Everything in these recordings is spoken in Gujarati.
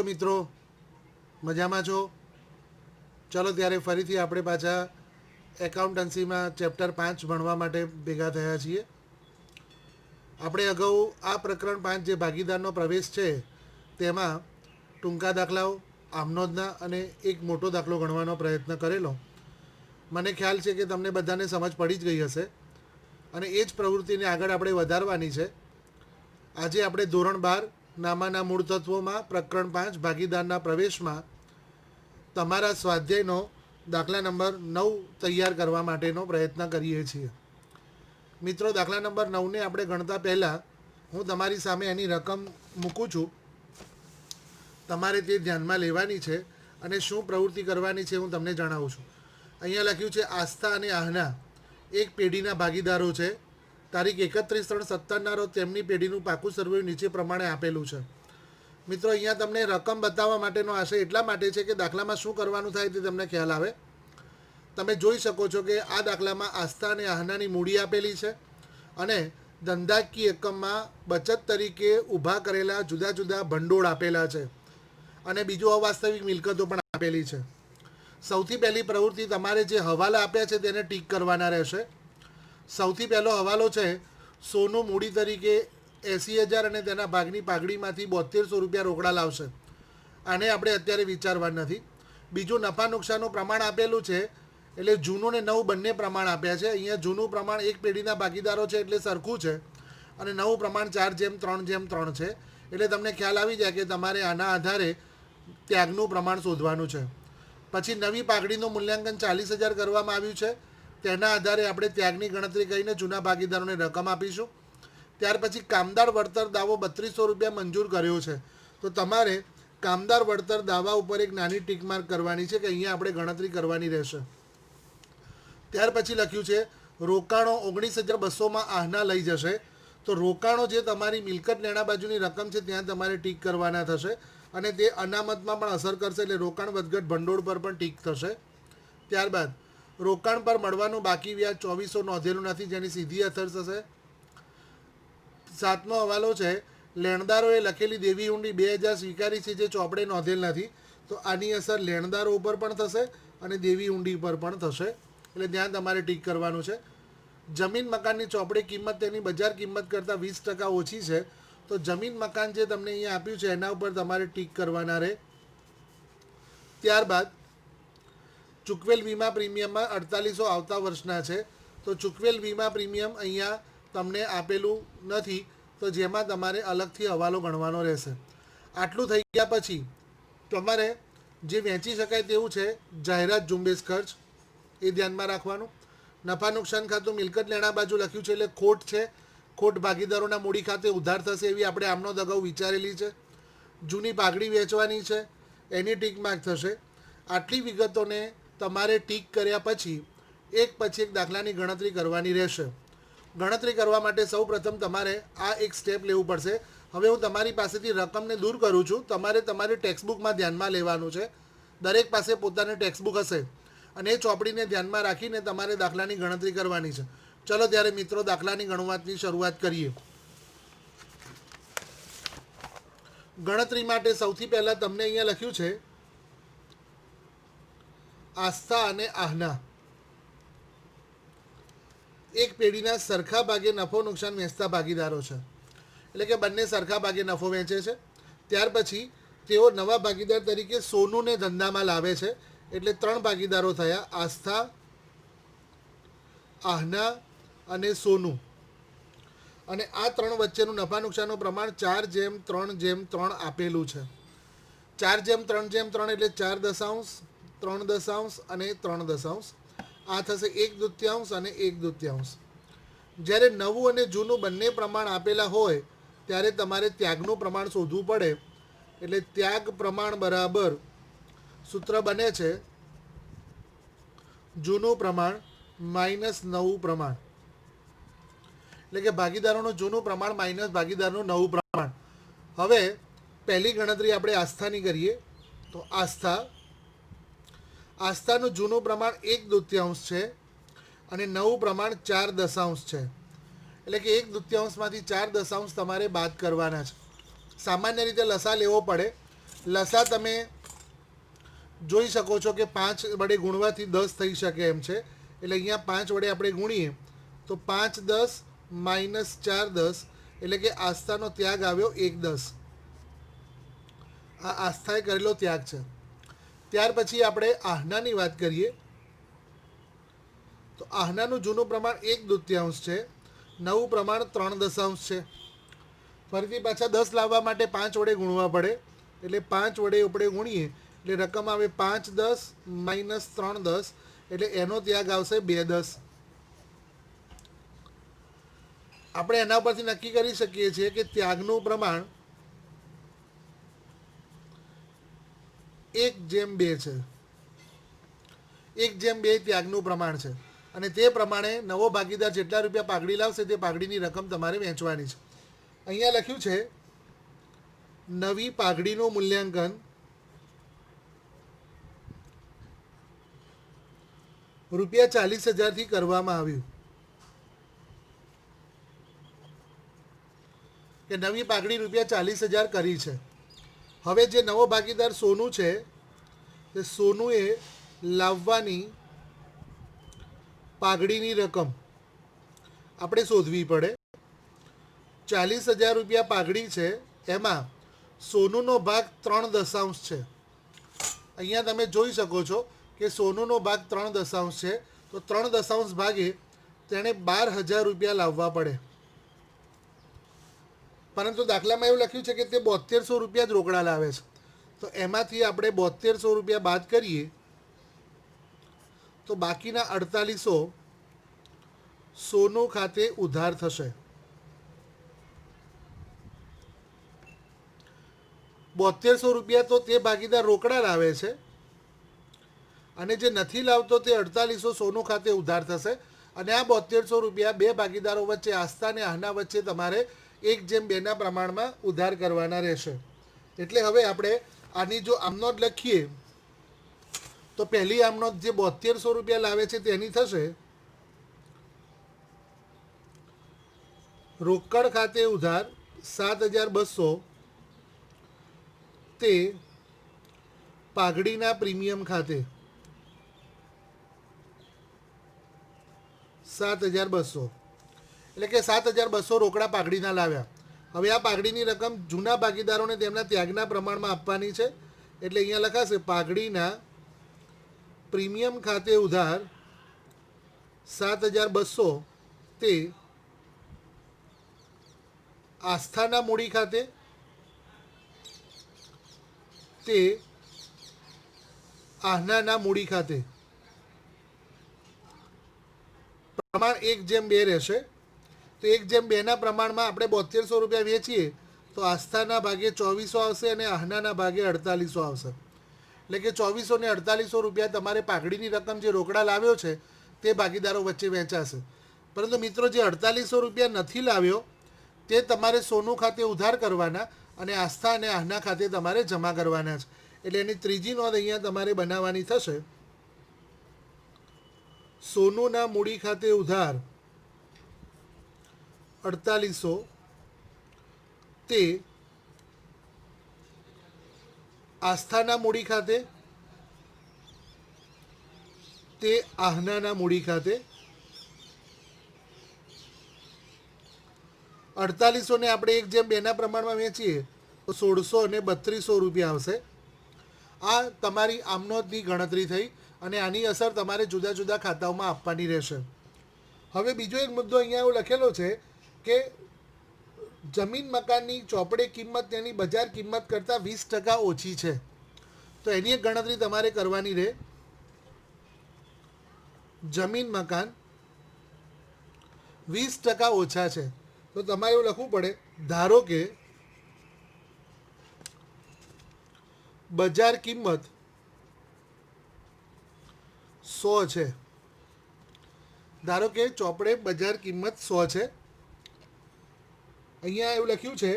મિત્રો, મજામાં છો? ચલો ત્યારે ફરીથી આપણે પાછા એકાઉન્ટન્સીમાં ચેપ્ટર 5 ભણવા માટે ભેગા થયા છીએ. આપણે અગાઉ આ પ્રકરણ 5 જે ભાગીદારનો પ્રવેશ છે તેમાં ટૂંકા દાખલાઓ, આમનોંધના અને એક મોટો દાખલો ગણવાનો પ્રયત્ન કરેલો. મને ખ્યાલ છે કે તમને બધાને સમજ પડી જ ગઈ હશે અને એ જ પ્રવૃત્તિને આગળ આપણે વધારવાની છે. આજે આપણે ધોરણ 12 નામાના મૂળ તત્વોમાં પ્રકરણ 5 ભાગીદારના પ્રવેશમાં તમારા સ્વાધ્યાયનો દાખલા નંબર 9 તૈયાર કરવા માટેનો પ્રયત્ન કરીએ છીએ. મિત્રો, દાખલા નંબર 9ને આપણે ગણતા પહેલાં હું તમારી સામે એની રકમ મૂકું છું. તમારે તે ધ્યાનમાં લેવાની છે અને શું પ્રવૃત્તિ કરવાની છે હું તમને જણાવું છું. અહીંયા લખ્યું છે આસ્થા અને આહના એક પેઢીના ભાગીદારો છે. તારીખ 31/3/17ના રોજ તેમની પેઢીનું પાકું સરવૈયું નીચે પ્રમાણે આપેલું છે. મિત્રો, અહીંયા તમને રકમ બતાવવા માટેનો આશય એટલા માટે છે કે દાખલામાં શું કરવાનું થાય તે તમને ખ્યાલ આવે. તમે જોઈ શકો છો કે આ દાખલામાં આસ્થા અને આહનાની મૂડી આપેલી છે અને ધંધાકીય એકમમાં બચત તરીકે ઊભા કરેલા જુદા જુદા ભંડોળ આપેલા છે અને બીજું અવાસ્તવિક મિલકતો પણ આપેલી છે. સૌથી પહેલી પ્રવૃત્તિ, તમારે જે હવાલા આપ્યા છે તેને ટીક કરવાના રહેશે. સૌથી પહેલો હવાલો છે સોનું મૂડી તરીકે 80,000 અને તેના ભાગની પાઘડીમાંથી 7200 રૂપિયા રોકડા લાવશે. આને આપણે અત્યારે વિચારવાનું નથી. બીજું, નફા નુકસાનનું પ્રમાણ આપેલું છે એટલે જૂનું ને નવું બંને પ્રમાણ આપ્યા છે. અહીંયા જૂનું પ્રમાણ એક પેઢીના ભાગીદારો છે એટલે સરખું છે અને નવું પ્રમાણ 4:3:3 છે. એટલે તમને ખ્યાલ આવી જાય કે તમારે આના આધારે ત્યાગનું પ્રમાણ શોધવાનું છે. પછી નવી પાઘડીનું મૂલ્યાંકન 40,000 કરવામાં આવ્યું છે. તેના આધારે આપણે ત્યાગની ગણતરી કરીને જૂના ભાગીદારોને રકમ આપીશું. ત્યાર પછી કામદાર વળતર દાવો 3200 રૂપિયા મંજૂર કર્યો છે. તો તમારે કામદાર વળતર દાવા ઉપર એક નાની ટીક માર્ક કરવાની છે કે અહીંયા આપણે ગણતરી કરવાની રહેશે. ત્યાર પછી લખ્યું છે રોકાણો 19,200માં આહના લઈ જશે. તો રોકાણો જે તમારી મિલકત લેણા બાજુની રકમ છે ત્યાં તમારે ટીક કરવાના થશે અને તે અનામતમાં પણ અસર કરશે એટલે રોકાણ વધઘટ ભંડોળ પર પણ ટીક થશે. ત્યારબાદ રોકાણ પર મળવાનું બાકી વ્યાજ 2400 નોંધેલું નથી જેની સીધી અસર થશે. 7મો હવાલો છે લેણદારોએ લખેલી દેવી હુંડી 2000 સ્વીકારી છે જે ચોપડે નોંધેલ નથી. તો આની અસર લેણદારો ઉપર પણ થશે અને દેવી હુંડી પર પણ થશે એટલે ત્યાં તમારે ટીક કરવાનું છે. જમીન મકાનની ચોપડે કિંમત તેની બજાર કિંમત કરતાં 20% ઓછી છે. તો જમીન મકાન જે તમને અહીંયા આપ્યું છે એના ઉપર તમારે ટીક કરવાના રહે. ત્યારબાદ ચૂકવેલ વીમા પ્રીમિયમમાં 4800 આવતા વર્ષના છે. તો ચૂકવેલ વીમા પ્રીમિયમ અહીંયા તમને આપેલું નથી તો જેમાં તમારે અલગથી હવાલો ગણવાનો રહેશે. આટલું થઈ ગયા પછી તમારે જે વેચી શકાય તેવું છે જાહેરાત ઝુંબેશ ખર્ચ એ ધ્યાનમાં રાખવાનું. નફા નુકસાન ખાતું મિલકત લેણા બાજુ લખ્યું છે એટલે ખોટ છે. ખોટ ભાગીદારોના મૂડી ખાતે ઉધાર થશે એવી આપણે આમનો અગાઉ વિચારેલી છે. જૂની પાઘડી વેચવાની છે એની ટીક માર્ક થશે. આટલી વિગતોને તમારે ટીક કર્યા પછી એક દાખલાની ગણતરી કરવાની રહેશે. ગણતરી કરવા માટે સૌ પ્રથમ તમારે આ એક સ્ટેપ લેવું પડશે. હવે હું તમારી પાસેથી રકમને દૂર કરું છું. તમારે તમારી ટેક્સ્ટબુકમાં ધ્યાનમાં લેવાનું છે. દરેક પાસે પોતાની ટેક્સ્ટબુક હશે અને એ ચોપડીને ધ્યાનમાં રાખીને તમારે દાખલાની ગણતરી કરવાની છે. ચલો ત્યારે મિત્રો દાખલાની ગણવાની શરૂઆત કરીએ. ગણતરી માટે સૌથી પહેલાં તમને અહીંયા લખ્યું છે આસ્થા અને આહના એક પેઢીના સરખા ભાગે નફો નુકસાન વેચતા ભાગીદારો છે એટલે કે બંને સરખા ભાગે નફો વેચે છે. ત્યાર પછી તેઓ નવા ભાગીદાર તરીકે સોનુને ધંધામાં લાવે છે એટલે 3 ભાગીદારો થયા આસ્થા, આહના અને સોનું. અને આ 3 વચ્ચેનું નફા નુકસાનનું પ્રમાણ 4:3:3 આપેલું છે. 4:3:3 એટલે 4 દશાંશ 3 દશાંશ અને 3 દશાંશ. આ થશે 1/2 અને 1/2. જ્યારે નવું અને જૂનું બંને પ્રમાણ આપેલા હોય ત્યારે તમારે ત્યાગનું પ્રમાણ શોધવું પડે. એટલે ત્યાગ પ્રમાણ બરાબર સૂત્ર બને છે જૂનું પ્રમાણ માઇનસ નવું પ્રમાણ. એટલે કે ભાગીદારોનું જૂનું પ્રમાણ માઇનસ ભાગીદારનું નવું પ્રમાણ. હવે પહેલી ગણતરી આપણે આસ્થાની કરીએ. તો આસ્થાનું જૂનું પ્રમાણ 1/2 છે અને નવું પ્રમાણ 4 દશાંશ છે. એટલે કે 1/2માંથી 4 દશાંશ તમારે બાદ કરવાના છે. સામાન્ય રીતે લસા લેવો પડે લસા તમે જોઈ શકો છો કે 5 વડે ગુણવાથી 10 થઈ શકે એમ છે. એટલે અહીંયા 5 વડે આપણે ગુણીએ તો 5 10 માઇનસ 4 10, એટલે કે આસ્થાનો ત્યાગ આવ્યો 1 10. આ આસ્થાએ કરેલો ત્યાગ છે. ત્યાર પછી આપણે આહનાની વાત કરીએ તો આહનાનું જૂનું પ્રમાણ 1/2 છે, નવું પ્રમાણ 3 છે. ફરીથી પાછા 10 લાવવા માટે 5 વડે ગુણવા પડે, એટલે 5 વડે આપણે ગુણીએ એટલે રકમ આવે 5 10 માઇનસ 3 10, એટલે એનો ત્યાગ આવશે 2 10. આપણે એના પરથી નક્કી કરી શકીએ છીએ કે ત્યાગનું પ્રમાણ 1/2 છે. 1/2 ત્યાગનું પ્રમાણ છે. અને તે પ્રમાણે નવો ભાગીદાર જેટલા રૂપિયા પાઘડી લાવશે તે પાઘડીની રકમ તમારે વહેંચવાની છે. અહીંયા લખ્યું છે નવી પાઘડીનું મૂલ્યાંકન રૂપિયા 40,000થી કરવામાં આવ્યું. કે નવી પાઘડી રૂપિયા 40,000 કરી છે. હવે જે નવો ભાગીદાર સોનું છે તે સોનુએ લાવવાની પાઘડીની રકમ આપણે શોધવી પડે. 40,000 રૂપિયા પાઘડી છે, એમાં સોનુનો ભાગ 3 છે. અહીંયા તમે જોઈ શકો છો કે સોનુનો ભાગ 3 છે, તો 3 ભાગે તેણે 12,000 રૂપિયા લાવવા પડે. પરંતુ દાખલામાં એવું લખ્યું છે કે તે 7200 રૂપિયા જ રોકડા લાવે છે. તો એમાંથી આપણે 7200 રૂપિયા બાદ કરીએ તો બાકીના 4800 સોનું ખાતે ઉધાર થશે. 7200 રૂપિયા તો તે ભાગીદાર રોકડા લાવે છે, અને જે નથી લાવતો તે 4800 સોનું ખાતે ઉધાર થશે. અને આ 7200 રૂપિયા બે ભાગીદારો વચ્ચે, આસ્થા અને આહના વચ્ચે તમારે 1/2 પ્રમાણમાં ઉધાર કરવાના રહેશે. એટલે હવે આપણે આની જો આમનોંધ લખીએ તો પહેલી આમનોંધ જે 7200 રૂપિયા લાવે છે તેની થશે રોકડ ખાતે ઉધાર 7,200 તે પાઘડીના પ્રીમિયમ ખાતે 7,200, એટલે કે 7,200 રોકડા પાઘડીના લાવ્યા. હવે આ પાઘડીની રકમ જૂના ભાગીદારોને તેમના ત્યાગના પ્રમાણમાં આપવાની છે. એટલે અહીંયા લખાશે પાઘડીના પ્રીમિયમ ખાતે ઉધાર 7,200 તે આસ્થાના મૂડી ખાતે તે આહનાના મૂડી ખાતે. પ્રમાણ 1/2 રહેશે. તો 1/2 પ્રમાણમાં આપણે 7200 રૂપિયા વેચીએ તો આસ્થાના ભાગે 2400 આવશે અને આહનાના ભાગે 4800 આવશે. એટલે કે 2400 ને 4800 રૂપિયા તમારે પાઘડીની રકમ જે રોકડા લાવ્યો છે તે ભાગીદારો વચ્ચે વહેંચાશે. પરંતુ મિત્રો, જે 4800 રૂપિયા નથી લાવ્યો તે તમારે સોનું ખાતે ઉધાર કરવાના અને આસ્થા અને આહના ખાતે તમારે જમા કરવાના છે. એટલે એની ત્રીજી નોંધ અહીંયા તમારે બનાવવાની થશે. સોનુના મૂડી ખાતે ઉધાર 4800 તે આસ્થાના મૂડી ખાતે તે આહનાના મૂડી ખાતે. 4800 ને આપણે 1/2 પ્રમાણમાં વેચીએ તો 1600 અને 3200 રૂપિયા આવશે. આ તમારી આમનોંધની ગણતરી થઈ અને આની અસર તમારે જુદા જુદા ખાતાઓમાં આપવાની રહેશે. હવે બીજો એક મુદ્દો અહીંયા એવું લખેલો છે કે જમીન મકાનની ચોપડે કિંમત તેની બજાર કિંમત કરતાં 20% ઓછી છે. તો એની એક ગણતરી તમારે કરવાની રહે. જમીન મકાન 20% ઓછા છે તો તમારે એવું લખવું પડે, ધારો કે બજાર કિંમત 100 છે. ધારો કે ચોપડે બજાર કિંમત 100 છે. અહીંયા એવું લખ્યું છે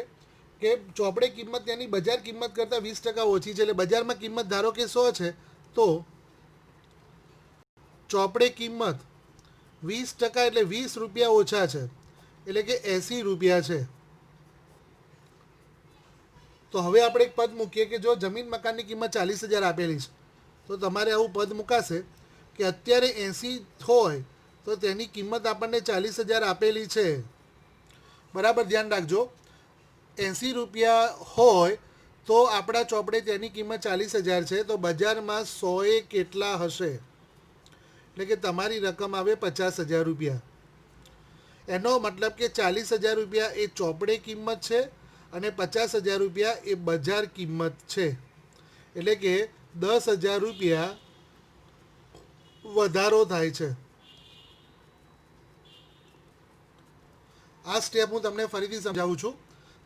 કે ચોપડે કિંમત તેની બજાર કિંમત કરતાં 20% ઓછી છે. એટલે બજારમાં કિંમત ધારો કે 100 છે તો ચોપડે કિંમત 20% એટલે 20 રૂપિયા ઓછા છે, એટલે કે 80 રૂપિયા છે. તો હવે આપણે એક પદ મૂકીએ કે જો જમીન મકાનની કિંમત 40,000 આપેલી છે તો તમારે આવું પદ મુકાશે કે અત્યારે 80 હોય તો તેની કિંમત આપણને 40,000 આપેલી છે. બરાબર ધ્યાન રાખજો, 80 રૂપિયા હોય તો આપણા ચોપડે તેની કિંમત 40,000 છે, તો બજારમાં 100 કેટલા હશે? એટલે કે તમારી રકમ આવે 50,000 રૂપિયા. એનો મતલબ કે 40,000 રૂપિયા એ ચોપડે કિંમત છે અને 50,000 રૂપિયા એ બજાર કિંમત છે. એટલે કે 10,000 રૂપિયા વધારો થાય છે. આ સ્ટેપ હું તમને ફરીથી સમજાવું છું.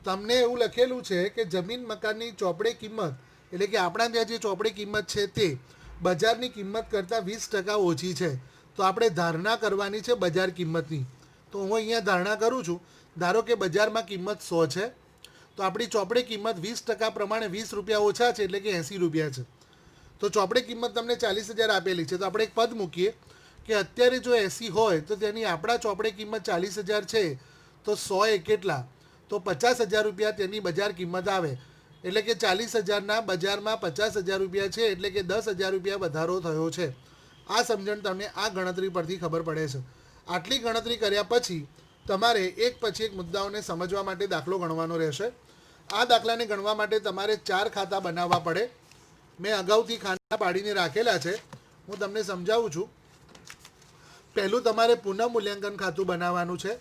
તમને એવું લખેલું છે કે જમીન મકાનની ચોપડે કિંમત એટલે કે આપણા ત્યાં જે ચોપડે કિંમત છે તે બજારની કિંમત કરતાં 20% ઓછી છે. તો આપણે ધારણા કરવાની છે બજાર કિંમતની. તો હું અહીંયા ધારણા કરું છું. ધારો કે બજારમાં કિંમત 100 છે, તો આપણી ચોપડે કિંમત 20% પ્રમાણે 20 રૂપિયા ઓછા છે, એટલે કે 80 રૂપિયા છે. તો ચોપડે કિંમત તમને 40,000 આપેલી છે, તો આપણે એક પદ મૂકીએ કે અત્યારે જો 80 હોય તો તેની આપણા ચોપડે કિંમત 40,000 છે, તો 100 એ કેટલા? તો 50,000 રૂપિયા તેની બજાર કિંમત આવે. એટલે કે 40,000ના બજારમાં 50,000 રૂપિયા છે, એટલે કે 10,000 રૂપિયા વધારો થયો છે. આ સમજણ તમને આ ગણતરી પરથી ખબર પડે છે. આટલી ગણતરી કર્યા પછી તમારે એક પછી એક મુદ્દાઓને સમજવા માટે દાખલો ગણવાનો રહેશે. આ દાખલાને ગણવા માટે તમારે 4 ખાતા બનાવવા પડે. મેં અગાઉથી ખાના પાડીને રાખેલા છે, હું તમને સમજાવું છું. પહેલું તમારે પુનઃમૂલ્યાંકન ખાતું બનાવવાનું છે,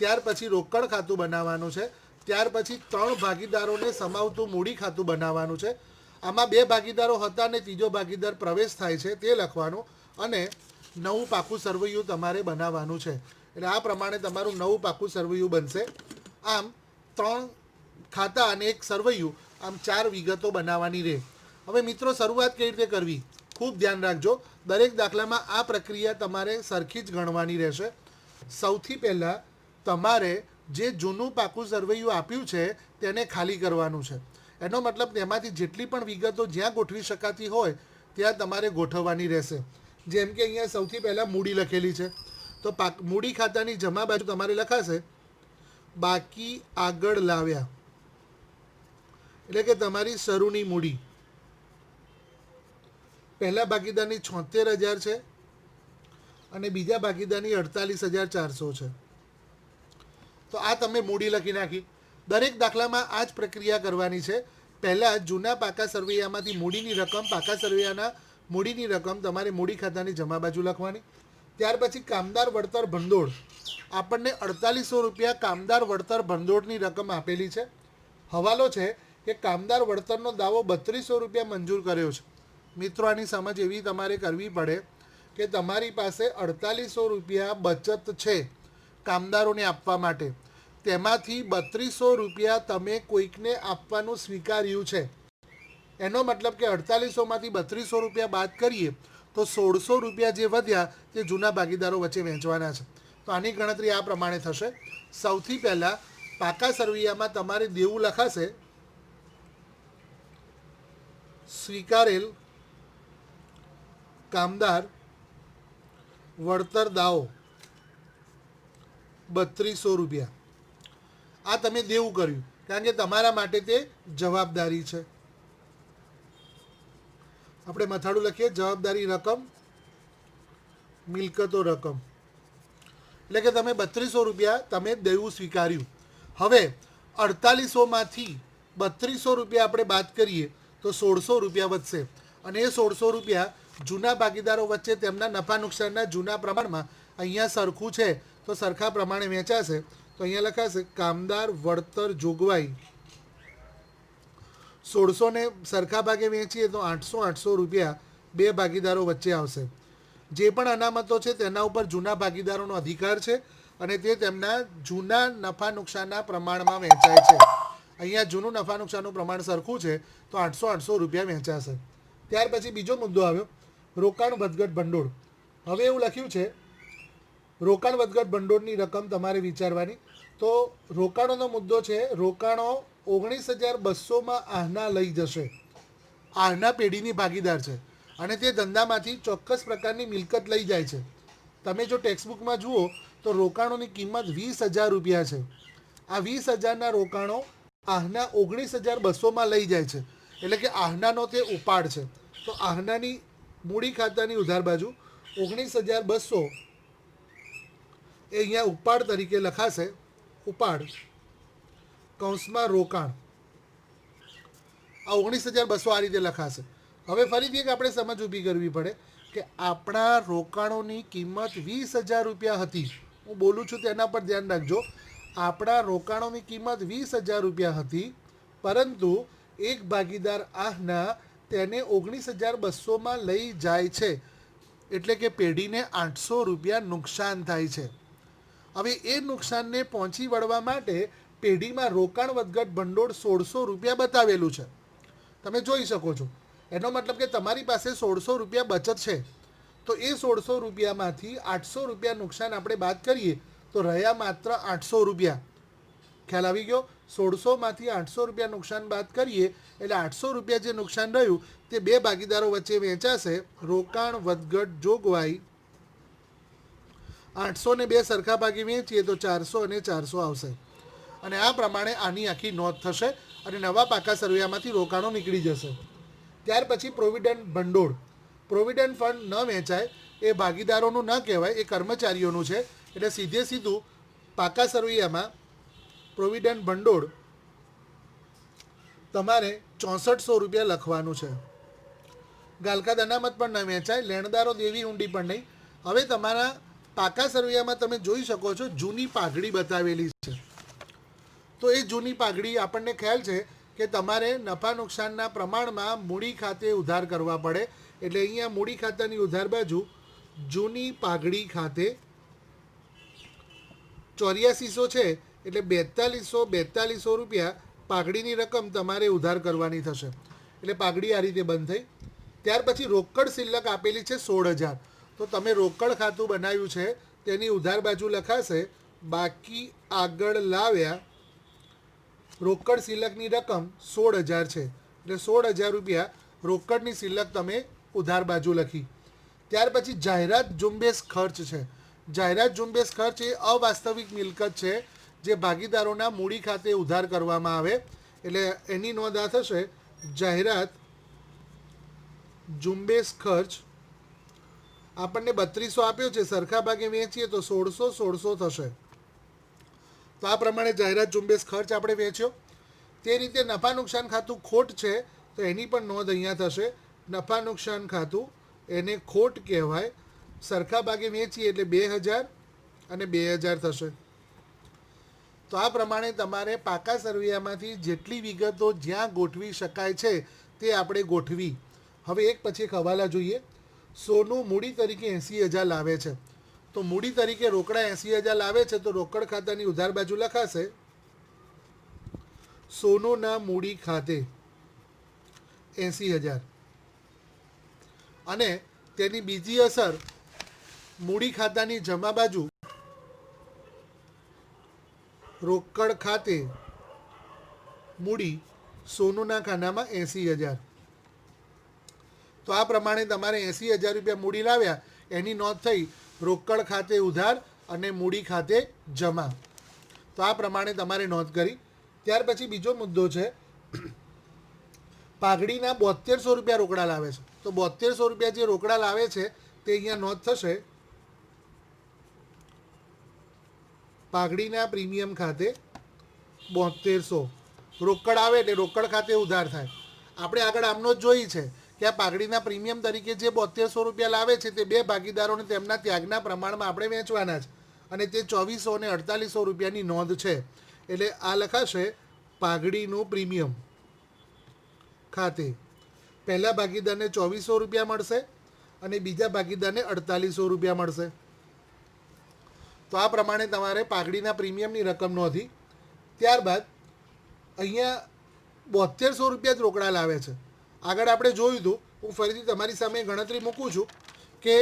ત્યાર પછી રોકડ ખાતું બનાવવાનું છે, ત્યાર પછી 3 ભાગીદારોને સમાવતું મૂડી ખાતું બનાવવાનું છે. આમાં 2 ભાગીદારો હતા અને ત્રીજો ભાગીદાર પ્રવેશ થાય છે તે લખવાનું, અને નવું પાકું સરવૈયું તમારે બનાવવાનું છે. એટલે આ પ્રમાણે તમારું નવું પાકું સરવૈયું બનશે. આમ 3 ખાતા અને એક સરવૈયું, આમ 4 વિગતો બનાવવાની રહે. હવે મિત્રો શરૂઆત કેવી રીતે કરવી ખૂબ ધ્યાન રાખજો. દરેક દાખલામાં આ પ્રક્રિયા તમારે સરખી જ ગણવાની રહેશે. સૌથી પહેલાં તમારે જે જૂનું પાકું સરવૈયું આપ્યું છે તેને ખાલી કરવાનું છે. એનો મતલબ તેમાંથી જેટલી પણ વિગતો જ્યાં ગોઠવી શકાતી હોય ત્યાં તમારે ગોઠવવાની રહેશે. જેમ કે અહીંયા સૌથી પહેલાં મૂડી લખેલી છે, તો મૂડી ખાતાની જમા બાજુ તમારે લખાશે બાકી આગળ લાવ્યા, એટલે કે તમારી શરૂની મૂડી. પહેલા ભાગીદારની 76,000 છે અને બીજા ભાગીદારની 48,400 છે. તો આ તમે મૂડી લખી નાખી. દરેક દાખલામાં આ જ પ્રક્રિયા કરવાની છે. પહેલાં જૂના પાકા સરવૈયામાંથી મૂડીની રકમ, પાકા સરવૈયાના મૂડીની રકમ તમારે મૂડી ખાતાની જમા બાજુ લખવાની. ત્યાર પછી કામદાર વળતર ભંડોળ, આપણને 4800 રૂપિયા કામદાર વળતર ભંડોળની રકમ આપેલી છે. હવાલો છે કે કામદાર વળતરનો દાવો 3200 રૂપિયા મંજૂર કર્યો છે. મિત્રો આની સમજ એવી તમારે કરવી પડે કે તમારી પાસે 4800 રૂપિયા બચત છે કામદારોને આપવા માટે, તેમાંથી 3200 રૂપિયા તમે કોઈકને આપવાનું સ્વીકાર્યું છે. એનો મતલબ કે 4800માંથી 3200 રૂપિયા બાદ કરીએ તો 1600 રૂપિયા જે વધ્યા તે જૂના ભાગીદારો વચ્ચે વહેંચવાના છે. તો આની ગણતરી આ પ્રમાણે થશે. સૌથી પહેલાં પાકા સરવૈયામાં તમારે દેવું લખાશે સ્વીકારેલ કામદાર વળતર દાવો 3200 રૂપિયા. આ તમે દેવું કર્યું કારણ કે તમારા માટે તે જવાબદારી છે. આપણે મથાળું લખીએ જવાબદારી રકમ મિલકતો રકમ, એટલે કે તમે 3200 રૂપિયા તમે દેવું સ્વીકાર્યું. હવે 4800માંથી 3200 રૂપિયા આપણે બાદ કરીએ તો 1600 રૂપિયા વધશે, અને એ 1600 રૂપિયા જૂના ભાગીદારો વચ્ચે તેમના નફા નુકસાનના જૂના પ્રમાણમાં અહીંયા સરખું છે તો સરખા પ્રમાણે વહેંચાશે. તો અહીંયા લખાશે કામદાર વળતર જોગવાઈ 1600ને સરખા ભાગે વહેંચીએ તો 800 રૂપિયા બે ભાગીદારો વચ્ચે આવશે. જે પણ અનામતો છે તેના ઉપર જૂના ભાગીદારોનો અધિકાર છે અને તે તેમના જૂના નફા નુકસાનના પ્રમાણમાં વહેંચાય છે. અહીંયા જૂનું નફા નુકસાનનું પ્રમાણ સરખું છે તો 800 રૂપિયા વહેંચાશે. ત્યાર પછી બીજો મુદ્દો આવ્યો રોકાણ વધઘટ ભંડોળ. હવે એવું લખ્યું છે રોકાણ વધઘટ ભંડોળની રકમ તમારે વિચારવાની. તો રોકાણોનો મુદ્દો છે, રોકાણો 19,200માં આહના લઈ જશે. આહના પેઢીની ભાગીદાર છે અને તે ધંધામાંથી ચોક્કસ પ્રકારની મિલકત લઈ જાય છે. તમે જો ટેક્સ્ટબુકમાં જુઓ તો રોકાણોની કિંમત 20,000 રૂપિયા છે. આ 20,000ના રોકાણો આહના 19,200માં લઈ જાય છે, એટલે કે આહનાનો તે ઉપાડ છે. તો આહનાની મૂડી ખાતાની ઉધાર બાજુ 19,200 એ અહીંયા ઉપાડ તરીકે લખાશે. ઉપાડ કૌંસમાં રોકાણ, આ 19,200 આ રીતે લખાશે. હવે ફરીથી એક આપણે સમજ ઊભી કરવી પડે કે આપણા રોકાણોની કિંમત 20,000 રૂપિયા હતી. હું બોલું છું તેના પર ધ્યાન રાખજો. આપણા રોકાણોની કિંમત 20,000 રૂપિયા હતી, પરંતુ એક ભાગીદાર આહના તેને 19,200માં લઈ જાય છે, એટલે કે પેઢીને 800 રૂપિયા નુકસાન થાય છે. હવે એ નુકસાનને પહોંચી વળવા માટે પેઢીમાં રોકાણ વધઘટ ભંડોળ 1,600 રૂપિયા બતાવેલું છે. તમે જોઈ શકો છો. એનો મતલબ કે તમારી પાસે 1,600 રૂપિયા બચત છે. તો એ 1,600 રૂપિયામાંથી 800 રૂપિયા નુકસાન આપણે બાદ કરીએ તો રહ્યા માત્ર 800 રૂપિયા. ખ્યાલ આવી ગયો? 1,600માંથી 800 રૂપિયા નુકસાન બાદ કરીએ એટલે 800 રૂપિયા જે નુકસાન રહ્યું તે બે ભાગીદારો વચ્ચે વહેંચાશે. રોકાણ વધઘટ જોગવાઈ 800 ને બે સરખા ભાગે વેચીએ તો 400 અને 400 આવશે. અને આ પ્રમાણે આની આખી નોંધ થશે અને નવા પાકા સરવૈયામાંથી રોકાણો નીકળી જશે. ત્યાર પછી પ્રોવિડન્ટ ભંડોળ. પ્રોવિડન્ટ ફંડ ન વેચાય એ ભાગીદારોનું ન કહેવાય, એ કર્મચારીઓનું છે. એટલે સીધે સીધું પાકા સરવૈયામાં પ્રોવિડન્ટ ભંડોળ તમારે 6400 રૂપિયા લખવાનું છે. ગાલકા અનામત પણ ન વેચાય, લેણદારો દેવી ઊંડી પણ નહીં. હવે તમારા પાકા સરવૈયામાં તમે જોઈ શકો છો જૂની પાઘડી બતાવેલી છે. તો એ જૂની પાઘડી આપણને ખ્યાલ છે કે તમારે નફા નુકસાનના પ્રમાણમાં મૂડી ખાતે ઉધાર કરવા પડે. એટલે અહીંયા મૂડી ખાતાની ઉધાર બાજુ જૂની પાઘડી ખાતે 8400 છે, એટલે 4200 રૂપિયા પાઘડીની રકમ તમારે ઉધાર કરવાની થશે. એટલે પાઘડી આ રીતે બંધ થઈ. ત્યાર પછી રોકડ શિલ્લક આપેલી છે 16,000. તો તમે રોકડ ખાતું બનાવ્યું છે તેની ઉધાર બાજુ લખાશે બાકી આગળ લાવ્યા. રોકડ શિલ્લકની રકમ 16,000 છે, એટલે 16,000 રૂપિયા રોકડની શિલ્લક તમે ઉધાર બાજુ લખી. ત્યાર પછી જાહેરાત ઝુંબેશ ખર્ચ છે. જાહેરાત ઝુંબેશ ખર્ચ એ અવાસ્તવિક મિલકત છે જે ભાગીદારોના મૂડી ખાતે ઉધાર કરવામાં આવે. એટલે એની નોંધ આ થશે જાહેરાત ઝુંબેશ ખર્ચ. આપણને 3200 આપ્યો છે, સરખા ભાગે વેચીએ તો 1600 થશે. તો આ પ્રમાણે જાહેરાત ઝુંબેશ ખર્ચ આપણે વેચ્યો. તે રીતે નફા નુકસાન ખાતું ખોટ છે તો એની પણ નોંધ અહીંયા થશે. નફા નુકસાન ખાતું એને ખોટ કહેવાય. સરખા ભાગે વેચીએ એટલે 2000 અને 2000 થશે. તો આ પ્રમાણે તમારે પાકા સરવૈયામાંથી જેટલી વિગતો જ્યાં ગોઠવી શકાય છે તે આપણે ગોઠવી. હવે એક પછી એક હવાલા જોઈએ. સોનું મૂડી તરીકે 80,000 લાવે છે. તો મૂડી તરીકે રોકડા 80,000 લાવે છે તો રોકડ ખાતાની ઉધાર બાજુ લખાશે સોનુના મૂડી ખાતે 80,000. અને તેની બીજી અસર મૂડી ખાતાની જમા બાજુ રોકડ ખાતે મૂડી સોનુના ખાનામાં 80,000. તો આ પ્રમાણે તમારે 80,000 રૂપિયા મૂડી લાવ્યા એની નોંધ થઈ રોકડ ખાતે ઉધાર અને મૂડી ખાતે જમા. તો આ પ્રમાણે તમારે નોંધ કરી. ત્યાર પછી બીજો મુદ્દો છે પાઘડીના 7200 રૂપિયા રોકડા લાવે છે. તો 7200 રૂપિયા જે રોકડા લાવે છે તે અહીંયા નોંધ થશે પાઘડીના પ્રીમિયમ ખાતે 7200. રોકડ આવે એટલે રોકડ ખાતે ઉધાર થાય. આપણે આગળ આમનો જ જોઈ છે કે આ પાઘડીના પ્રીમિયમ તરીકે જે 7200 રૂપિયા લાવે છે તે બે ભાગીદારોને તેમના ત્યાગના પ્રમાણમાં આપણે વેચવાના છે. અને તે 2400 અને 4800 રૂપિયાની નોંધ છે. એટલે આ લખાશે પાઘડીનું પ્રીમિયમ ખાતે. પહેલા ભાગીદારને 2400 રૂપિયા મળશે અને બીજા ભાગીદારને 4800 રૂપિયા મળશે. તો આ પ્રમાણે તમારે પાઘડીના પ્રીમિયમની રકમ નોંધી. ત્યારબાદ અહીંયા 7200 રૂપિયા જ રોકડા લાવે છે. આગળ આપણે જોયું હતું, હું ફરીથી તમારી સામે ગણતરી મૂકું છું કે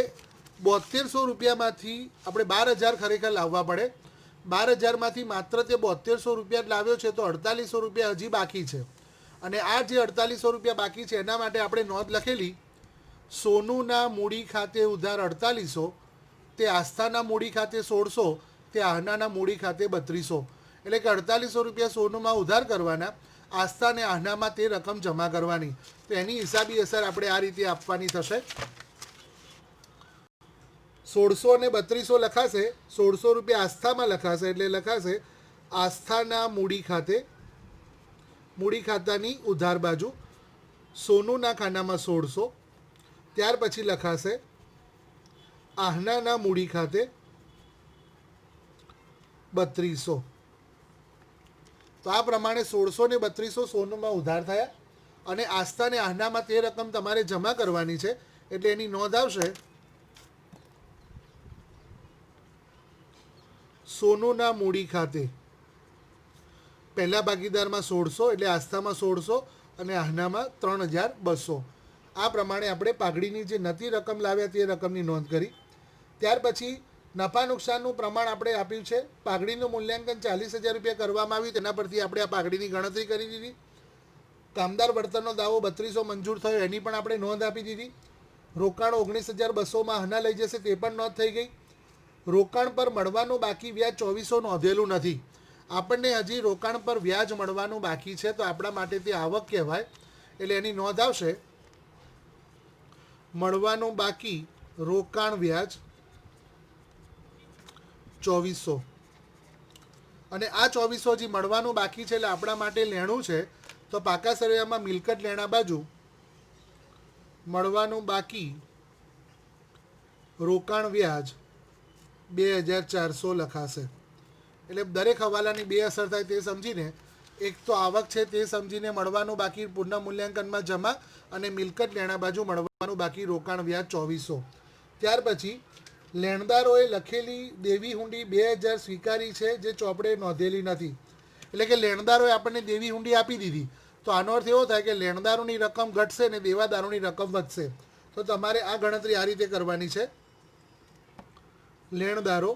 7200 રૂપિયામાંથી આપણે 12,000 ખરેખર લાવવા પડે. 12,000માંથી માત્ર તે 7200 રૂપિયા જ લાવ્યો છે તો 4800 રૂપિયા હજી બાકી છે. અને આ જે 4800 રૂપિયા બાકી છે એના માટે આપણે નોંધ લખેલી સોનુના મૂડી ખાતે ઉધાર 4800, તે આસ્થાના મૂડી ખાતે 1600, તે આહનાના મૂડી ખાતે 3200. એટલે કે 4800 રૂપિયા સોનુમાં ઉધાર કરવાના, આસ્થા અને આહનામાં તે રકમ જમા કરવાની. તો એની હિસાબી અસર આપણે આ રીતે આપવાની થશે. 1600 અને 3200 લખાશે. 1600 રૂપિયા આસ્થામાં લખાશે એટલે લખાશે આસ્થાના મૂડી ખાતે, મૂડી ખાતાની ઉધાર બાજુ સોનુના ખાનામાં 1600. ત્યાર પછી લખાશે આહનાના મૂડી ખાતે 3200. તો આ પ્રમાણે 1600 ને 3200 સોનુમાં ઉધાર થયા અને આસ્થા અને આહનામાં તે રકમ તમારે જમા કરવાની છે. એટલે એની નોંધ આવશે સોનુના મૂડી ખાતે પહેલા ભાગીદારમાં 1600 એટલે આસ્થામાં 1600 અને આહનામાં 3200. આ પ્રમાણે આપણે પાઘડીની જે નતી રકમ લાવ્યા તે રકમની નોંધ કરી. ત્યાર પછી નફા નુકસાનનું પ્રમાણ આપણે આપ્યું છે. પાઘડીનું મૂલ્યાંકન 40,000 રૂપિયા કરવામાં આવ્યું, તેના પરથી આપણે આ પાઘડીની ગણતરી કરી દીધી. કામદાર વળતરનો દાવો 3200 મંજૂર થયો, એની પણ આપણે નોંધ આપી દીધી. રોકાણ 19,200માં આહના લઈ જશે, તે પણ નોંધ થઈ ગઈ. રોકાણ પર મળવાનું બાકી વ્યાજ 2400 નોંધેલું નથી. આપણને હજી રોકાણ પર વ્યાજ મળવાનું બાકી છે, તો આપણા માટે તે આવક કહેવાય. એટલે એની નોંધ આવશે મળવાનું બાકી રોકાણ વ્યાજ 2400. અને આ 2400 હજી મળવાનું બાકી છે એટલે આપણા માટે લેણું છે. તો પાકા સરવૈયામાં મિલકત લેણા બાજુ મળવાનું બાકી રોકાણ વ્યાજ 2400 લખાશે. એટલે દરેક હવાલાની બે અસર થાય તે સમજીને, એક તો આવક છે તે સમજીને મળવાનું બાકી પુનઃ મૂલ્યાંકનમાં જમા અને મિલકત લેણા બાજુ મળવાનું બાકી રોકાણ વ્યાજ 2400. ત્યાર પછી લેણદારોએ લખેલી દેવી હુંડી 2000 સ્વીકારી છે જે ચોપડે નોંધેલી નથી. એટલે કે લેણદારોએ આપણને દેવી હુંડી આપી દીધી, તો આનો અર્થ એવો થાય કે લેણદારોની રકમ ઘટશે ને દેવાદારોની રકમ વધશે. તો તમારે આ ગણતરી આ રીતે કરવાની છે. લેણદારો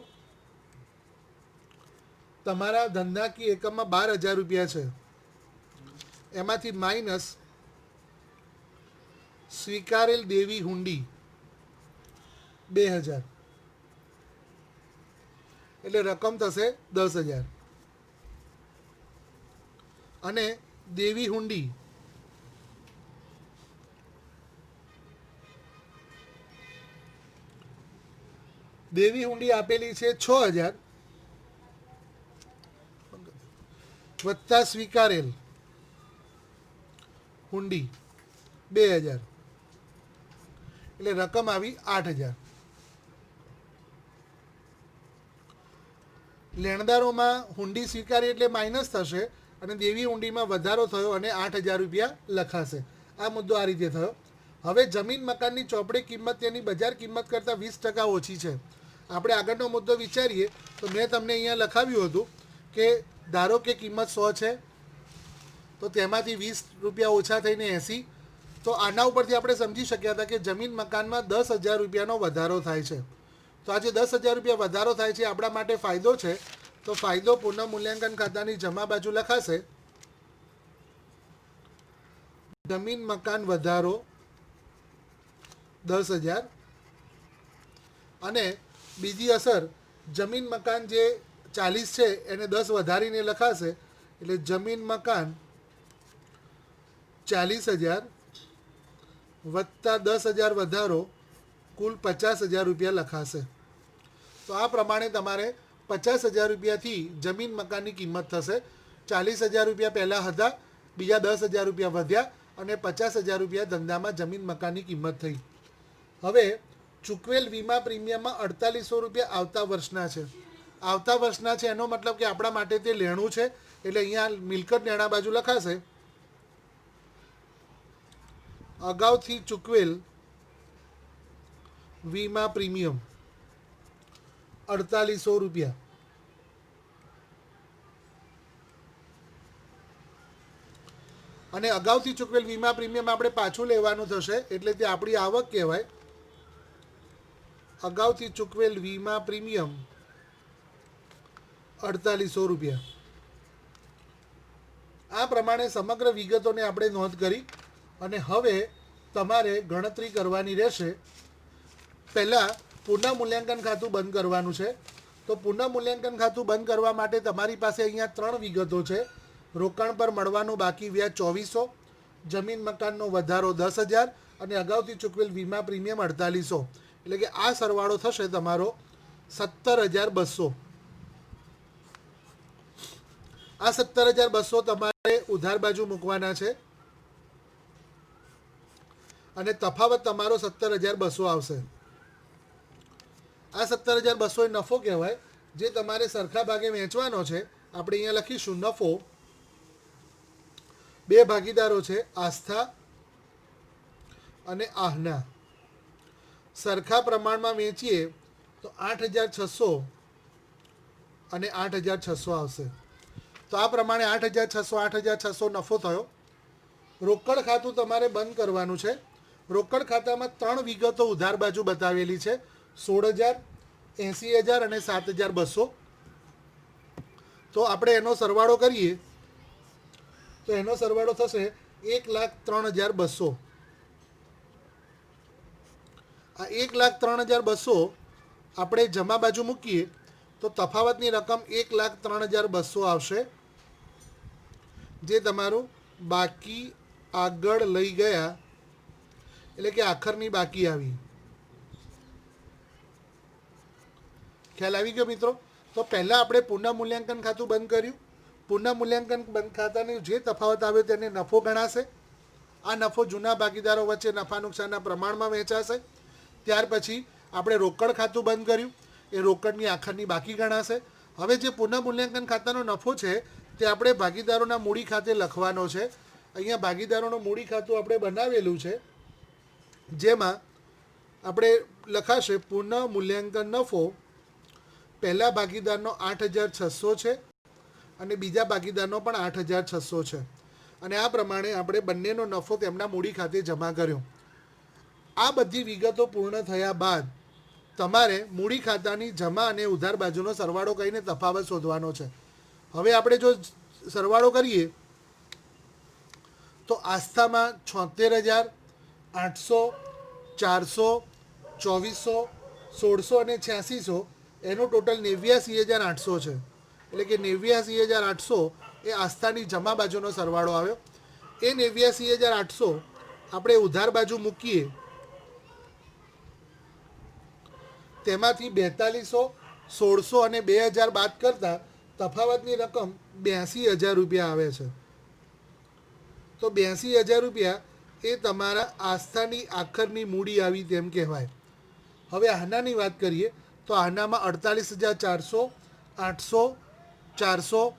તમારા ધંધાકીય એકમમાં 12,000 રૂપિયા છે, એમાંથી માઇનસ સ્વીકારેલ દેવી હુંડી 2000 એટલે રકમ થશે 10,000. અને દેવી હુંડી આપેલી છે 6,000 વત્તા સ્વીકારેલ હુંડી 2000 એટલે રકમ આવી 8,000. લેણદારોમાં હુંડી સ્વીકારી એટલે માઇનસ થશે અને દેવી હુંડીમાં વધારો થયો અને 8,000 રૂપિયા લખાશે. આ મુદ્દો આ રીતે થયો. હવે જમીન મકાનની ચોપડી કિંમત તેની બજાર કિંમત કરતાં 20% ઓછી છે. આપણે આગળનો મુદ્દો વિચારીએ તો મેં તમને અહીંયા લખાવ્યું હતું કે ધારો કે કિંમત 100 છે, તો તેમાંથી 20 રૂપિયા ઓછા થઈને 80. તો આના ઉપરથી આપણે સમજી શક્યા હતા કે જમીન મકાનમાં 10,000 રૂપિયાનો વધારો થાય છે. તો આજે 10,000 રૂપિયા વધારો થાય છે આપણા માટે ફાયદો છે. તો ફાયદો પુનઃ મૂલ્યાંકન ખાતાની જમા બાજુ લખાશે જમીન મકાન વધારો 10,000. અને બીજી અસર જમીન મકાન જે 40 છે એને 10 વધારીને લખાશે એટલે જમીન મકાન 40,000 વત્તા 10,000 વધારો કુલ 50,000 રૂપિયા લખાશે. તો આ પ્રમાણે તમારે 50,000 રૂપિયાથી જમીન મકાનની કિંમત થશે. 40,000 રૂપિયા પહેલાં હતા, બીજા 10,000 રૂપિયા વધ્યા અને 50,000 રૂપિયા ધંધામાં જમીન મકાનની કિંમત થઈ. હવે ચૂકવેલ વીમા પ્રીમિયમમાં 4800 રૂપિયા આવતા વર્ષના છે. આવતા વર્ષના છે એનો મતલબ કે આપણા માટે તે લેણું છે. એટલે અહીંયા મિલકત લેણા બાજુ લખાશે અગાઉથી ચૂકવેલ વીમા પ્રીમિયમ 4800 રૂપિયા. અને અગાઉથી ચૂકવેલ વીમા પ્રીમિયમ આપણે પાછું લેવાનું થશે એટલે તે આપણી આવક કહેવાય. અગાઉથી ચૂકવેલ વીમા પ્રીમિયમ 4800 રૂપિયા. આ પ્રમાણે સમગ્ર વિગતોને આપણે નોંધ કરી અને હવે તમારે ગણતરી કરવાની રહેશે. પહેલાં પુનઃ મૂલ્યાંકન ખાતું બંધ કરવાનું છે. તો પુનઃ મૂલ્યાંકન ખાતું બંધ કરવા માટે તમારી પાસે અહીંયા 3 વિગતો છે. રોકાણ પર મળવાનું બાકી વ્યાજ 2400, જમીન મકાનનો વધારો 10,000 અને અગાઉથી ચૂકવેલ વીમા પ્રીમિયમ 4800. એટલે કે આ સરવાળો થશે તમારો 17,200. આ 17,200 તમારે ઉધાર બાજુ મૂકવાના છે અને તફાવત તમારો 17,200 આવશે. આ 17,200 એ નફો કહેવાય જે તમારે સરખા ભાગે વેચવાનો છે. આપણે અહીંયા લખીશું નફો. બે ભાગીદારો છે આસ્થા અને આહના. સરખા પ્રમાણમાં વેચીએ તો 8,600 અને 8,600 આવશે. તો આ પ્રમાણે 8,600 નફો થયો. રોકડ ખાતું તમારે બંધ કરવાનું છે. રોકડ ખાતામાં 3 વિગતો ઉધાર બાજુ બતાવેલી છે: 16,000, 80,000 અને 7,200. તો આપણે એનો સરવાળો કરીએ તો એનો સરવાળો થશે 1,03,200. આ 1,03,200 આપણે જમા બાજુ મૂકીએ તો તફાવતની રકમ 1,03,200 આવશે, જે તમારું બાકી આગળ લઈ ગયા એટલે કે આખરની બાકી આવી. ખ્યાલ આવી ગયો મિત્રો? તો પહેલાં આપણે પુનઃ મૂલ્યાંકન ખાતું બંધ કર્યું. પુનઃ મૂલ્યાંકન બંધ ખાતાની જે તફાવત આવ્યો તેને નફો ગણાશે. આ નફો જૂના ભાગીદારો વચ્ચે નફા નુકસાનના પ્રમાણમાં વહેંચાશે. ત્યાર પછી આપણે રોકડ ખાતું બંધ કર્યું. એ રોકડની આખરની બાકી ગણાશે. હવે જે પુનઃ મૂલ્યાંકન ખાતાનો નફો છે તે આપણે ભાગીદારોના મૂડી ખાતે લખવાનો છે. અહીંયા ભાગીદારોનું મૂડી ખાતું આપણે બનાવેલું છે, જેમાં આપણે લખાશે પુનઃ મૂલ્યાંકન નફો. પહેલા ભાગીદારનો 8,600 છે અને બીજા ભાગીદારનો પણ 8,600 છે. અને આ પ્રમાણે આપણે બંનેનો નફો તેમના મૂડી ખાતે જમા કર્યો. આ બધી વિગતો પૂર્ણ થયા બાદ તમારે મૂડી ખાતાની જમા અને ઉધાર બાજુનો સરવાળો કરીને તફાવત શોધવાનો છે. હવે આપણે જો સરવાળો કરીએ તો આસ્થામાં 76,800, 400, 2,400, 1,600 અને 8,600 એનું ટોટલ 89,800 છે. એટલે કે 89,800 એ આસ્થાની જમા બાજુનો સરવાળો આવ્યો. એ 89,800 આપણે ઉધાર બાજુ મૂકીએ, તેમાંથી 4200, 1,600 અને 2,000 બાદ કરતાં તફાવતની રકમ 82,000 રૂપિયા આવે છે. તો 82,000 રૂપિયા એ તમારા આસ્થાની આખરની મૂડી આવી તેમ કહેવાય. હવે આહનાની વાત કરીએ તો આહનામાં 48,400, 800, 400,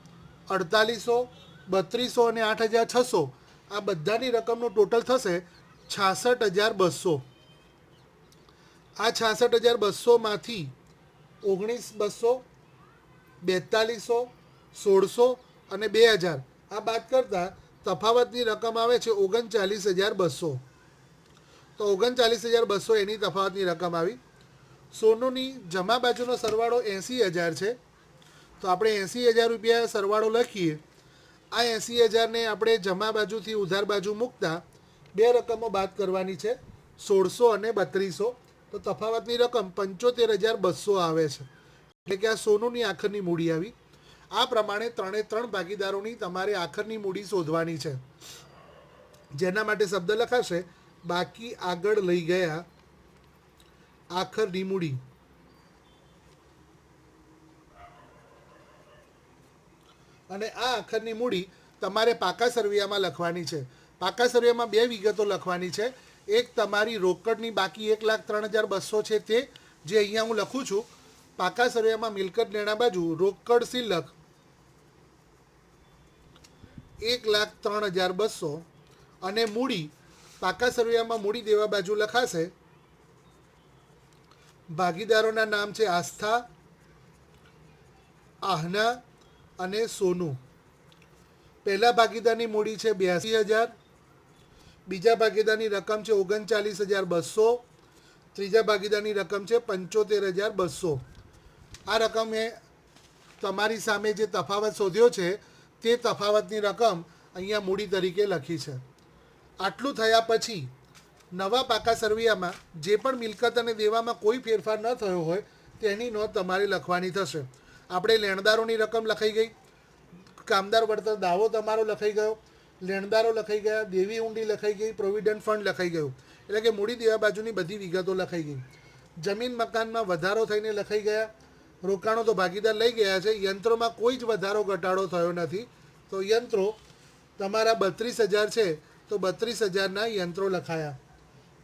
4800, 3200 અને 8,600 આ બધાની રકમનું ટોટલ થશે 66,200. આ 66,200માંથી 19,200, 4200, 1,600 અને 2,000 આ બાદ કરતાં તફાવતની રકમ આવે છે 39,200. તો 39,200 એની તફાવતની રકમ આવી. સોનુની જમા બાજુનો સરવાળો 80,000 છે. તો આપણે 80,000 રૂપિયા સરવાળો લખીએ. આ 80,000ને આપણે જમા બાજુથી ઉધાર બાજુ મૂકતા બે રકમો બાદ કરવાની છે, 1,600 અને 3200. તો તફાવતની રકમ 75,200 આવે છે. એટલે કે આ સોનુની આખરની મૂડી આવી. આ પ્રમાણે 3 ભાગીદારોની તમારે આખરની મૂડી શોધવાની છે, જેના માટે શબ્દ લખાશે બાકી આગળ લઈ ગયા આખરની મૂડી. અને આ આખરની મૂડી તમારે પાકા સરવૈયામાં લખવાની છે. પાકા સરવૈયામાં 2 વિગતો લખવાની છે. એક તમારી રોકડની બાકી 1,03,200 છે તે, જે અહીંયા હું લખું છું. પાકા સરવૈયામાં મિલકત લેણા બાજુ રોકડ શિલ્લક 1,03,200 અને મૂડી પાકા સરવૈયામાં મૂડી દેવા બાજુ લખાશે. ભાગીદારોના નામ છે આસ્થા, આહના અને સોનુ. પહેલા ભાગીદારની મૂડી છે 82,000, બીજા ભાગીદારની રકમ છે 39,200, ત્રીજા ભાગીદારની રકમ છે 75,200. આ રકમે તમારી સામે જે તફાવત શોધ્યો છે તે તફાવતની રકમ અહીંયા મૂડી તરીકે લખી છે. આટલું થયા પછી નવા પાકા સરવૈયામાં જે પણ મિલકત અને દેવામાં કોઈ ફેરફાર ન થયો હોય તેની નોંધ તમારે લખવાની થશે. આપણે લેણદારોની રકમ લખાઈ ગઈ, કામદાર વળતર દાવો તમારો લખાઈ ગયો, લેણદારો લખાઈ ગયા, દેવી ઊંડી લખાઈ ગઈ, પ્રોવિડન્ટ ફંડ લખાઈ ગયું. એટલે કે મૂડી દેવા બાજુની બધી વિગતો લખાઈ ગઈ. જમીન મકાનમાં વધારો થઈને લખાઈ ગયા. રોકાણો તો ભાગીદાર લઈ ગયા છે. યંત્રોમાં કોઈ જ વધારો ઘટાડો થયો નથી. તો યંત્રો તમારા 32,000 છે તો 32,000ના યંત્રો લખાયા.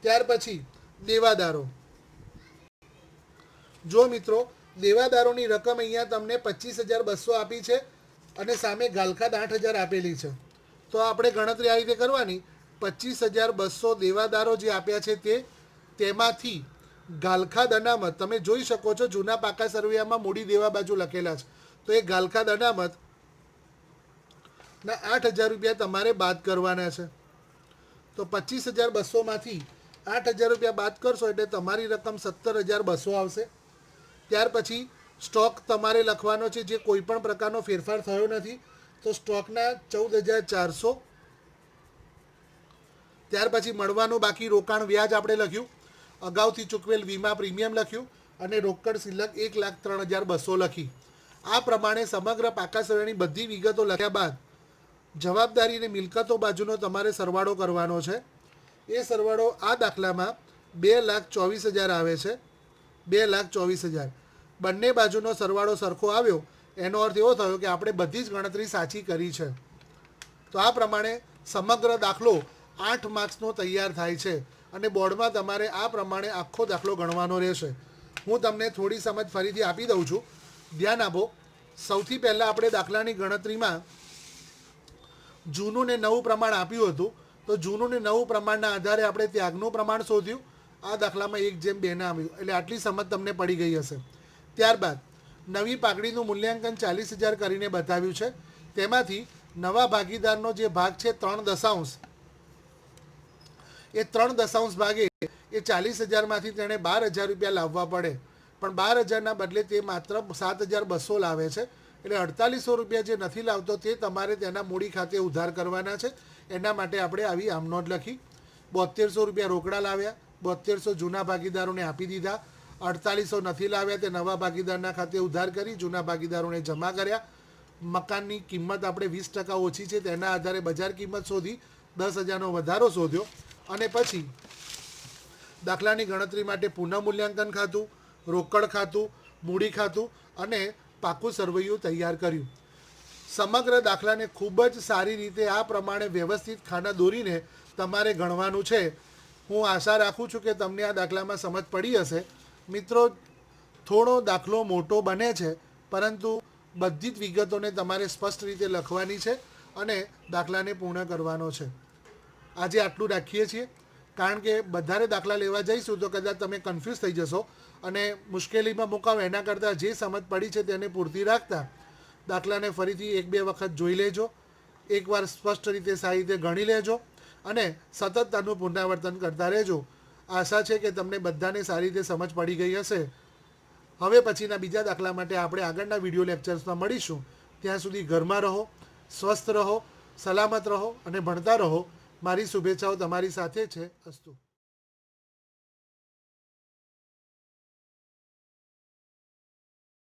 ત્યાર પછી દેવાદારો. જો મિત્રો દેવાદારોની રકમ અહીંયા તમને 25,200 આપી છે અને સામે ગાલખાદ 8,000 આપેલી છે. તો આપણે ગણતરી આ રીતે કરવાની. 25,200 દેવાદારો જે આપ્યા છે તેમાંથી ગાલખાદ અનામત તમે જોઈ શકો છો. જૂના પાકા સરવૈયામાં મૂડી દેવા બાજુ લખેલા છે. તો એ ગાલખાદ અનામત ના 8,000 રૂપિયા તમારે બાદ કરવાના છે. તો 25,200માંથી 8,000 રૂપિયા બાદ કરશો એટલે તમારી રકમ 17,200 આવશે. ત્યાર પછી સ્ટોક તમારે લખવાનો છે જે કોઈ પણ પ્રકારનો ફેરફાર થયો નથી. તો સ્ટોકના 14,400. ત્યાર પછી મળવાનું બાકી રોકાણ વ્યાજ આપણે લખ્યું, અગાઉથી ચૂકવેલ વીમા પ્રીમિયમ લખ્યું અને રોકડ શિલ્લક 1,03,200 લખી. આ પ્રમાણે સમગ્ર પાકા સરવૈયાની બધી વિગતો લખ્યા બાદ જવાબદારી અને મિલકતો બાજુનો તમારે સરવાળો કરવાનો છે. એ સરવાળો આ દાખલામાં 2,24,000 આવે છે. 2,24,000 બંને બાજુનો સરવાળો સરખો આવ્યો એનો અર્થ એવો થયો કે આપણે બધી જ ગણતરી સાચી કરી છે. તો આ પ્રમાણે સમગ્ર દાખલો 8 માર્ક્સનો તૈયાર થાય છે અને બોર્ડમાં તમારે આ પ્રમાણે આખો દાખલો ગણવાનો રહેશે. હું તમને થોડી સમજ ફરીથી આપી દઉં છું, ધ્યાન આપો. સૌથી પહેલાં આપણે દાખલાની ગણતરીમાં જૂનું ને નવું પ્રમાણ આપ્યું હતું. તો જૂનું ને નવું પ્રમાણના આધારે આપણે ત્યાગનું પ્રમાણ શોધ્યું. આ દાખલામાં 1:2 ના આવ્યું. એટલે આટલી સમજ તમને પડી ગઈ હશે. ત્યારબાદ નવી પાઘડીનું મૂલ્યાંકન 40,000 કરીને બતાવ્યું છે. તેમાંથી નવા ભાગીદારનો જે ભાગ છે 3/10, એ 3/10 ભાગે એ 40,000માંથી તેણે 12,000 રૂપિયા લાવવા પડે. પણ 12,000ના બદલે તે માત્ર 7,200 લાવે છે. એટલે 4,800 રૂપિયા જે નથી લાવતો તે તમારે તેના મૂડી ખાતે ઉધાર કરવાના છે. એના માટે આપણે આવી આમ નોંધ લખી. 7200 રૂપિયા રોકડા લાવ્યા, 7200 જૂના ભાગીદારોને આપી દીધા. 4,800 નથી લાવ્યા તે નવા ભાગીદારના ખાતે ઉધાર કરી જૂના ભાગીદારોને જમા કર્યા. મકાનની કિંમત આપણે 20% ઓછી છે તેના આધારે બજાર કિંમત શોધી 10,000નો વધારો શોધ્યો અને પછી દાખલાની ગણતરી માટે પુનઃમૂલ્યાંકન ખાતું, રોકડ ખાતું, મૂડી ખાતું અને પાકું સરવૈયું તૈયાર કર્યું. સમગ્ર દાખલાને ખૂબ જ સારી રીતે આ પ્રમાણે વ્યવસ્થિત ખાના દોરીને તમારે ગણવાનું છે. હું આશા રાખું છું કે તમને આ દાખલામાં સમજ પડી હશે. મિત્રો થોડો દાખલો મોટો બને છે પરંતુ બધી જ વિગતોને તમારે સ્પષ્ટ રીતે લખવાની છે અને દાખલાને પૂર્ણ કરવાનો છે. આજે આટલું રાખીએ છીએ કારણ કે વધારે દાખલા લેવા જઈશું તો કદાચ તમે કન્ફ્યુઝ થઈ જશો અને મુશ્કેલીમાં મુકાવ. એના કરતાં જે સમજ પડી છે તેને પૂરતી રાખતા દાખલાને ફરીથી 1-2 વખત જોઈ લેજો, એકવાર સ્પષ્ટ રીતે સારી રીતે ગણી લેજો અને સતત તેનું પુનરાવર્તન કરતા રહેજો. આશા છે કે તમને બધાને સારી રીતે સમજ પડી ગઈ હશે. હવે પછીના બીજા દાખલા માટે આપણે આગળના વિડીયો લેક્ચર્સમાં મળીશું. ત્યાં સુધી ઘરમાં રહો, સ્વસ્થ રહો, સલામત રહો અને ભણતા રહો. મારી શુભેચ્છાઓ તમારી સાથે છે. અસ્તુ.